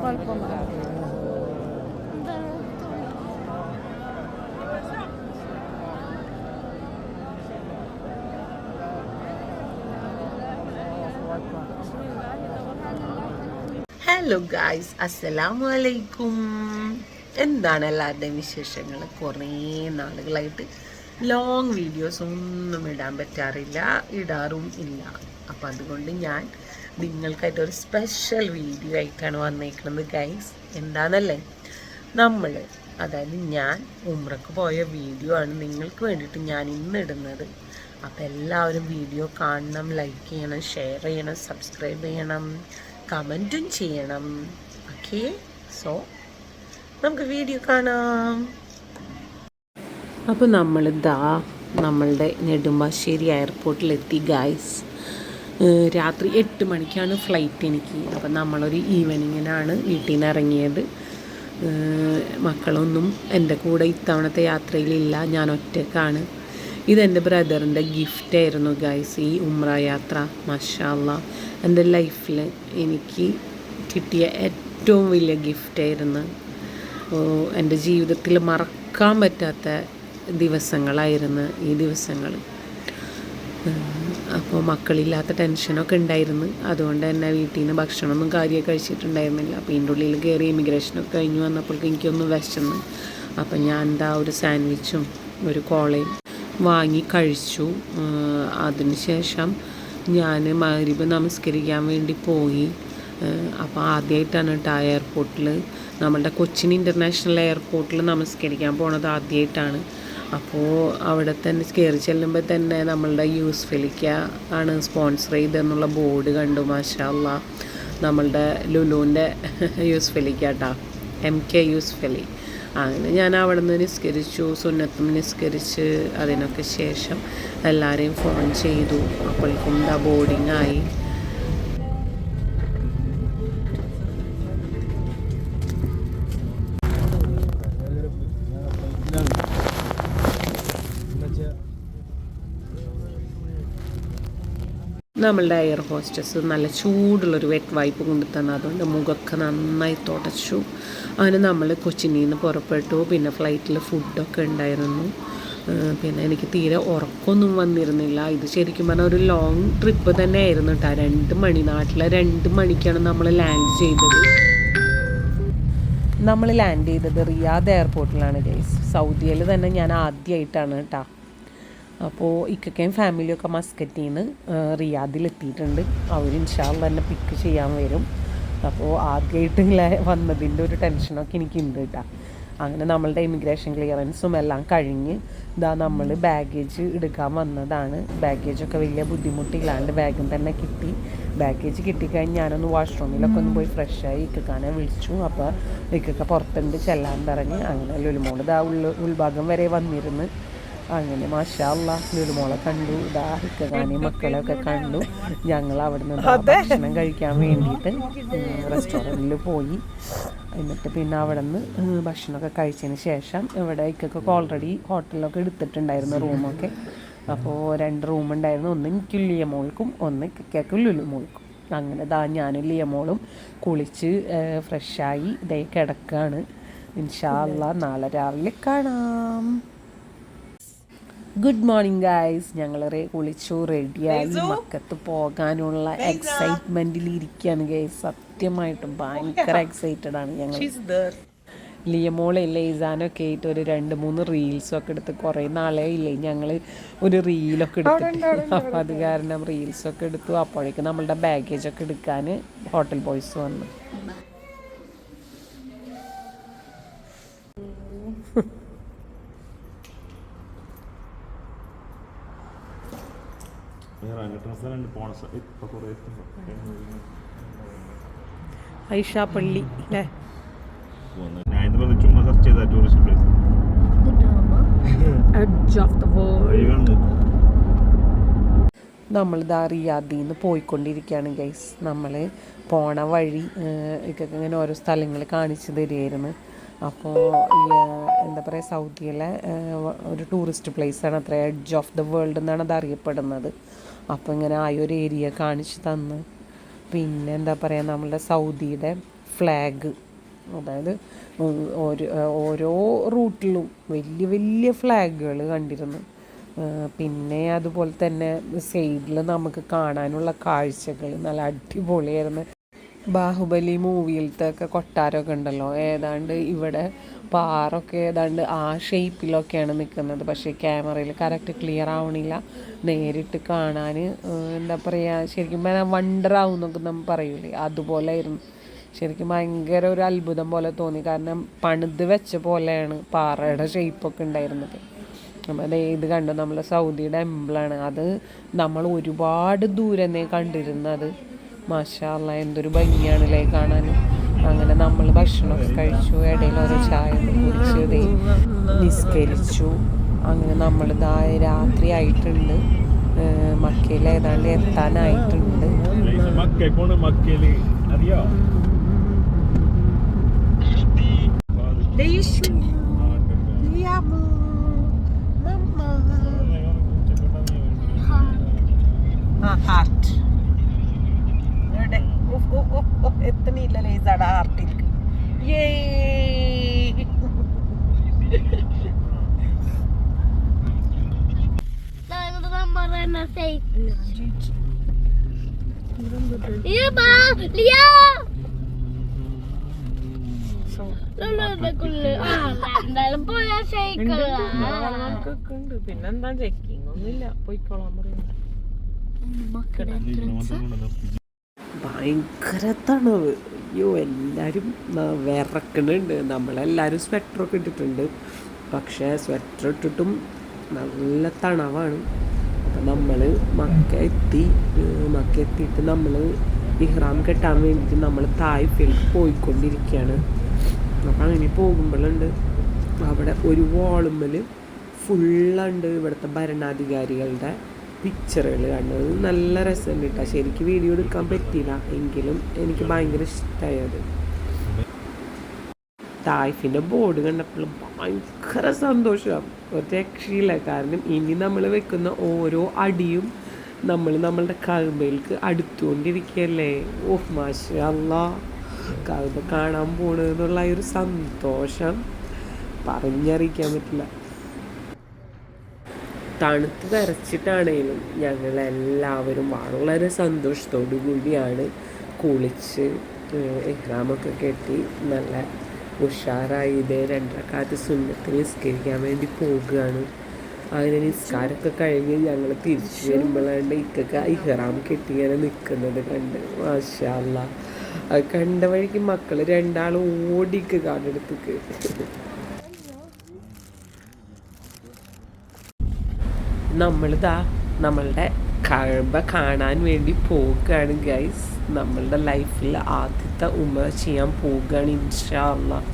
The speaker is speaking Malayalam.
ഹലോ ഗായ്സ്, അസ്സലാമു അലൈക്കും. എന്താണ് എല്ലാവരുടെയും വിശേഷങ്ങൾ? കുറേ നാളുകളായിട്ട് ലോങ് വീഡിയോസ് ഒന്നും ഇടാൻ പറ്റാറില്ല, ഇടാറും ഇല്ല. അപ്പം അതുകൊണ്ട് ഞാൻ നിങ്ങൾക്കായിട്ടൊരു സ്പെഷ്യൽ വീഡിയോ ആയിട്ടാണ് വന്നേക്കുന്നത് ഗൈസ്. എന്താണെന്നല്ലേ, അതായത് ഞാൻ ഉംറക്ക് പോയ വീഡിയോ ആണ് നിങ്ങൾക്ക് വേണ്ടിയിട്ട് ഞാൻ ഇന്ന് ഇടുന്നത്. അപ്പോൾ എല്ലാവരും വീഡിയോ കാണണം, ലൈക്ക് ചെയ്യണം, ഷെയർ ചെയ്യണം, സബ്സ്ക്രൈബ് ചെയ്യണം, കമൻറ്റും ചെയ്യണം. ഓക്കെ, സോ നമുക്ക് വീഡിയോ കാണാം. അപ്പോൾ നമ്മളുടെ നെടുമ്പാശ്ശേരി എയർപോർട്ടിലെത്തി ഗായ്സ്. രാത്രി 8 മണിക്കാണ് ഫ്ലൈറ്റ് എനിക്ക്. അപ്പം നമ്മളൊരു ഈവനിങ്ങിനാണ് വീട്ടിൽ നിന്ന് ഇറങ്ങിയത്. മക്കളൊന്നും എൻ്റെ കൂടെ ഇത്തവണത്തെ യാത്രയിലില്ല, ഞാൻ ഒറ്റക്കാണ്. ഇതെൻ്റെ ബ്രദറിൻ്റെ ഗിഫ്റ്റായിരുന്നു ഗൈസ്, ഈ ഉംറ യാത്ര. മാഷാ അല്ലാഹ്, എൻ്റെ ലൈഫിൽ എനിക്ക് കിട്ടിയ ഏറ്റവും വലിയ ഗിഫ്റ്റായിരുന്നു. എൻ്റെ ജീവിതത്തിൽ മറക്കാൻ പറ്റാത്ത ദിവസങ്ങളായിരുന്നു ഈ ദിവസങ്ങൾ. അപ്പോൾ മക്കളില്ലാത്ത ടെൻഷനൊക്കെ ഉണ്ടായിരുന്നു. അതുകൊണ്ട് തന്നെ വീട്ടിൽ നിന്ന് ഭക്ഷണമൊന്നും കാര്യമായി കഴിച്ചിട്ടുണ്ടായിരുന്നില്ല. അപ്പോൾ ഇതിൻ്റെ ഉള്ളിൽ കയറി ഇമിഗ്രേഷനൊക്കെ കഴിഞ്ഞ് വന്നപ്പോഴേക്കും എനിക്കൊന്ന് വിശന്ന്. അപ്പം ഞാൻ ഒരു സാൻഡ്വിച്ചും ഒരു കോളയും വാങ്ങി കഴിച്ചു. അതിനുശേഷം ഞാൻ മഗ്‌രിബ് നമസ്കരിക്കാൻ വേണ്ടി പോയി. അപ്പോൾ ആദ്യമായിട്ടാണ് കേട്ടോ എയർപോർട്ടിൽ, നമ്മളുടെ കൊച്ചിൻ ഇൻ്റർനാഷണൽ എയർപോർട്ടിൽ നമസ്കരിക്കാൻ പോണത് ആദ്യമായിട്ടാണ്. അപ്പോൾ അവിടെ തന്നെ കയറി ചെല്ലുമ്പോൾ തന്നെ നമ്മളുടെ യൂസ്ഫലിക്ക ആണ് സ്പോൺസർ ചെയ്തെന്നുള്ള ബോർഡ് കണ്ടു. മാഷാ അല്ലാഹ്, നമ്മളുടെ ലുലുവിൻ്റെ യൂസ്ഫലിക്ക കേട്ടോ, MK യൂസ്ഫലി. അങ്ങനെ ഞാൻ അവിടെ നിന്ന് നിസ്കരിച്ചു, സുന്നത്തും നിസ്കരിച്ച് അതിനൊക്കെ ശേഷം എല്ലാവരെയും ഫോൺ ചെയ്തു. അപ്പോഴേക്കും ബോർഡിങ് ആയി. നമ്മളുടെ എയർ ഹോസ്റ്റസ് നല്ല ചൂടുള്ളൊരു വെറ്റ് വൈപ്പ് കൊണ്ടു തന്നു. അതുകൊണ്ട് മുഖമൊക്കെ നന്നായി തുടച്ചു. അങ്ങനെ നമ്മൾ കൊച്ചിനിൽ നിന്ന് പുറപ്പെട്ടു. പിന്നെ ഫ്ലൈറ്റിൽ ഫുഡൊക്കെ ഉണ്ടായിരുന്നു. പിന്നെ എനിക്ക് തീരെ ഉറക്കമൊന്നും വന്നിരുന്നില്ല. ഇത് ശരിക്കും പറഞ്ഞാൽ ഒരു ലോങ് ട്രിപ്പ് തന്നെ ആയിരുന്നു കേട്ടോ. 2 മണി, നാട്ടിലെ 2 മണിക്കാണ് നമ്മൾ ലാൻഡ് ചെയ്തത്. നമ്മൾ ലാൻഡ് ചെയ്തത് റിയാദ് എയർപോർട്ടിലാണ് ഗൈസ്. സൗദിയിൽ തന്നെ ഞാൻ ആദ്യമായിട്ടാണ് കേട്ടോ. അപ്പോൾ ഇക്കയും ഫാമിലിയൊക്കെ മസ്കറ്റിൽ നിന്ന് റിയാദിലെത്തിയിട്ടുണ്ട്. അവർ ഇൻഷാ അല്ലാഹ് തന്നെ പിക്ക് ചെയ്യാൻ വരും. അപ്പോൾ ആദ്യമായിട്ട് വന്നതിൻ്റെ ഒരു ടെൻഷനൊക്കെ എനിക്കുണ്ട് കേട്ടോ. അങ്ങനെ നമ്മളുടെ ഇമിഗ്രേഷൻ ക്ലിയറൻസും എല്ലാം കഴിഞ്ഞ് നമ്മൾ ബാഗേജ് എടുക്കാൻ വന്നതാണ്. ബാഗേജൊക്കെ വലിയ ബുദ്ധിമുട്ടില്ലാണ്ട് വേഗം തന്നെ കിട്ടി. ബാഗേജ് കിട്ടിക്കഴിഞ്ഞ് ഞാനൊന്ന് വാഷ്റൂമിലൊക്കെ ഒന്ന് പോയി ഫ്രഷായി ഇക്കക്കാനെ വിളിച്ചു. അപ്പോൾ ഇക്കക്ക പുറത്തുണ്ട് ചെല്ലാൻ പറഞ്ഞ്. അങ്ങനെ ലുലുമോൾ ഉൾഭാഗം വരെ വന്നിരുന്ന്. അങ്ങനെ മാഷാ അല്ലാഹ് ലുലുമോളെ കണ്ടു, ഇക്കക്കാനെയും മക്കളെയൊക്കെ കണ്ടു. ഞങ്ങൾ അവിടെ നിന്ന് ഭക്ഷണം കഴിക്കാൻ വേണ്ടിയിട്ട് റെസ്റ്റോറൻറ്റിൽ പോയി. എന്നിട്ട് പിന്നെ അവിടെ നിന്ന് ഭക്ഷണമൊക്കെ കഴിച്ചതിന് ശേഷം ഇവിടെ ഇക്കൊക്കെ ഓൾറെഡി ഹോട്ടലിലൊക്കെ എടുത്തിട്ടുണ്ടായിരുന്നു റൂമൊക്കെ. അപ്പോൾ 2 റൂമുണ്ടായിരുന്നു. ഒന്ന് എനിക്ക് ലിയമോൾക്കും ഒന്ന് ഇക്കയ്ക്കും ലുലുമോൾക്കും. അങ്ങനെ ഞാനും ലിയമോളും കുളിച്ച് ഫ്രഷായി കിടക്കുകയാണ്. ഇൻഷാ അല്ലാഹ് നാളെ രാവിലെ കാണാം. Good morning guys. ഞങ്ങൾ കുളിച്ചു റെഡിയായി മക്കത്ത് പോകാനുള്ള എക്സൈറ്റ്മെൻറ്റിൽ ഇരിക്കുകയാണ് ഗൈസ്. സത്യമായിട്ടും ഭയങ്കര എക്സൈറ്റഡ് ആണ് ഞങ്ങൾ. ലിയമോളെ ലെയ്സാനൊക്കെ ആയിട്ട് ഒരു 2-3 റീൽസൊക്കെ എടുത്ത്. കുറേ നാളെ ഇല്ലേ ഞങ്ങൾ ഒരു റീലൊക്കെ എടുത്തിട്ട്. അപ്പോൾ അത് കാരണം റീൽസൊക്കെ എടുത്തു. അപ്പോഴേക്കും നമ്മളുടെ ബാഗേജൊക്കെ എടുക്കാൻ ഹോട്ടൽ ബോയ്സ് വന്നു. ഐഷാപ്പള്ളി അല്ലേ? നമ്മളിതാ റിയാദിൽ നിന്ന് പോയിക്കൊണ്ടിരിക്കുകയാണ് ഗൈസ്. നമ്മൾ പോണ വഴി ഇക്കൊക്കെ ഇങ്ങനെ ഓരോ സ്ഥലങ്ങൾ കാണിച്ചു തരുമായിരുന്നു. അപ്പോൾ എന്താ പറയുക, സൗദിയിലെ ഒരു ടൂറിസ്റ്റ് പ്ലേസാണ് അത്ര, എഡ്ജ് ഓഫ് ദ വേൾഡ് എന്നാണ് അത് അറിയപ്പെടുന്നത്. അപ്പോൾ ഇങ്ങനെ ആ ഒരു ഏരിയ കാണിച്ചു തന്ന്. പിന്നെ എന്താ പറയുക, നമ്മളുടെ സൗദിയുടെ ഫ്ലാഗ്, അതായത് ഓരോ ഓരോ റൂട്ടിലും വലിയ വലിയ ഫ്ലാഗുകൾ കണ്ടിരുന്നു. പിന്നെ അതുപോലെ തന്നെ സൈഡിൽ നമുക്ക് കാണാനുള്ള കാഴ്ചകൾ നല്ല അടിപൊളിയായിരുന്നു. ബാഹുബലി മൂവിയിലത്തെ ഒക്കെ കൊട്ടാരമൊക്കെ ഉണ്ടല്ലോ, ഏതാണ്ട് ഇവിടെ പാറൊക്കെ ഏതാണ്ട് ആ ഷേപ്പിലൊക്കെയാണ് നിൽക്കുന്നത്. പക്ഷേ ക്യാമറയിൽ കറക്റ്റ് ക്ലിയർ ആവണില്ല. നേരിട്ട് കാണാൻ എന്താ പറയുക, ശരിക്കും പറഞ്ഞാൽ വണ്ടർ ആവും എന്നൊക്കെ നമ്മൾ പറയൂലേ, അതുപോലെ ആയിരുന്നു. ശരിക്കും ഭയങ്കര ഒരു അത്ഭുതം പോലെ തോന്നി. കാരണം പണിത് വെച്ച പോലെയാണ് പാറയുടെ ഷേപ്പൊക്കെ ഉണ്ടായിരുന്നത്. അപ്പോൾ ഇത് കണ്ടു, നമ്മൾ സൗദിയുടെ എംബ്ലാണ് അത്. നമ്മൾ ഒരുപാട് ദൂരെ കണ്ടിരുന്നത്. മാഷാ അല്ലാ, എന്തൊരു ഭംഗിയാണല്ലേ കാണാൻ. അങ്ങനെ നമ്മൾ ഭക്ഷണമൊക്കെ കഴിച്ചു, ഇടയിൽ ഓരോ ചായ കുടിച്ച് നിസ്കരിച്ചു. അങ്ങനെ നമ്മൾ രാത്രി ആയിട്ടുണ്ട്, മക്കയിൽ ഏതാണ്ട് എത്താനായിട്ടുണ്ട്. എത്തണില്ല ലേസാടെ ഹാർട്ടിലേക്ക്. പിന്നെന്താ, ചെക്കിങ് ഒന്നുമില്ല, പോയിക്കോളാൻ പറയുന്നത്. ഭയങ്കര തണവ്. അയ്യോ, എല്ലാവരും വിറക്കണുണ്ട്. നമ്മളെല്ലാവരും സ്വെറ്ററൊക്കെ ഇട്ടിട്ടുണ്ട്, പക്ഷേ സ്വെറ്റർ ഇട്ടിട്ടും നല്ല തണവാണ്. അപ്പം നമ്മൾ മക്ക എത്തിയിട്ട് നമ്മൾ ഇഹ്റാം കെട്ടാൻ വേണ്ടിയിട്ട് നമ്മൾ തായിഫിലേക്ക് പോയിക്കൊണ്ടിരിക്കുകയാണ്. അപ്പം അങ്ങനെ പോകുമ്പോഴുണ്ട് അവിടെ ഒരു വാളുമ്മൽ ഫുള്ളുണ്ട് ഇവിടുത്തെ ഭരണാധികാരികളുടെ പിക്ചറുകൾ കണ്ടത്. നല്ല രസമുണ്ട് കേട്ടോ. ശരിക്കും വീഡിയോ എടുക്കാൻ പറ്റിയില്ല, എങ്കിലും എനിക്ക് ഭയങ്കര ഇഷ്ടമായി അത്. തായ്ഫിൻ്റെ ബോർഡ് കണ്ടപ്പോൾ ഭയങ്കര സന്തോഷമാണ്, ഒരു രക്ഷയില്ല. കാരണം ഇനി നമ്മൾ വെക്കുന്ന ഓരോ അടിയും നമ്മളുടെ കഅബയിലേക്ക് അടുത്തുകൊണ്ടിരിക്കുകയല്ലേ. ഓഹ് മാഷാ അല്ലാ, കഅബ കാണാൻ പോണെന്നുള്ള ഒരു സന്തോഷം പറഞ്ഞറിയിക്കാൻ പറ്റില്ല. തണുത്ത് വിറച്ചിട്ടാണേലും ഞങ്ങളെല്ലാവരും വളരെ സന്തോഷത്തോടു കൂടിയാണ് കുളിച്ച് ഇഹ്റാമൊക്കെ കെട്ടി നല്ല ഉഷാറായി ഇതേ 2 റക്അത്ത് സുന്നത്ത് നിസ്കരിക്കാൻ വേണ്ടി പോകുകയാണ്. അങ്ങനെ നിസ്കാരമൊക്കെ കഴിഞ്ഞ് ഞങ്ങൾ തിരിച്ചു വരുമ്പോഴാണ്ട് ഇക്കൊക്കെ ഇഹ്റാം കെട്ടി ഇങ്ങനെ നിൽക്കുന്നത് കണ്ട്. മാഷാ അല്ലാ, അത് കണ്ട വഴിക്ക് മക്കൾ 2 ഓടിക്ക് കാടെടുത്തേക്ക്. നമ്മളുടെ കഅബ കാണാൻ വേണ്ടി പോകുകയാണ് ഗൈസ്. നമ്മളുടെ ലൈഫിൽ ആദ്യത്തെ ഉംറ ചെയ്യാൻ പോവുകയാണ് ഇൻഷാ അല്ലാഹ്.